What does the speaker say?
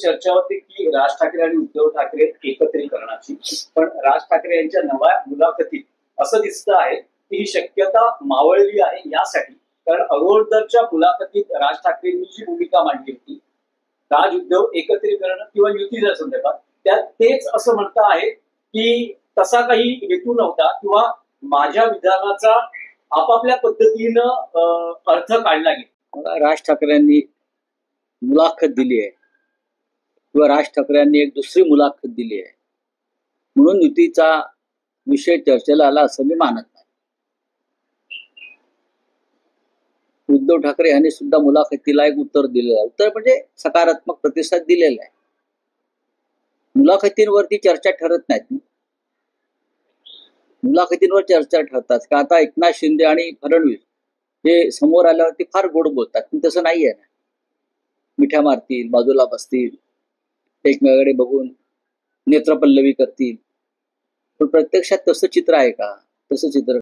चर्चा होती की राज ठाकरे आणि उद्धव ठाकरे एकत्रीकरणाची, पण राज ठाकरे यांच्या नव्या मुलाखतीत असं दिसतं आहे की ही शक्यता मावळली आहे यासाठी, कारण अगोदरच्या मुलाखतीत राज ठाकरेंनी जी भूमिका मांडली होती राज उद्धव एकत्रीकरण किंवा युतीच्या संदर्भात, त्यात तेच असं म्हणतं आहे की तसा काही हेतू नव्हता किंवा माझ्या विधानाचा आपापल्या पद्धतीनं अर्थ काढला गेला. राज ठाकरेंनी मुलाखत दिली आहे किंवा राज ठाकरेंनी एक दुसरी मुलाखत दिली आहे म्हणून युतीचा विषय चर्चेला आला असं मी मानत नाही. उद्धव ठाकरे यांनी सुद्धा मुलाखतीला एक उत्तर दिलेलं आहे. उत्तर म्हणजे सकारात्मक प्रतिसाद दिलेला आहे. मुलाखतींवरती चर्चा ठरत नाहीत. मुलाखतींवर चर्चा ठरतात का? आता एकनाथ शिंदे आणि फडणवीस हे समोर आल्यावरती फार गोड बोलतात, पण तसं नाहीये ना. मिठ्या मारतील, बाजूला बसतील, एकमेकाकडे बघून नेत्रपल्लवी करतील, पण प्रत्यक्षात तसं चित्र आहे का? तसं चित्र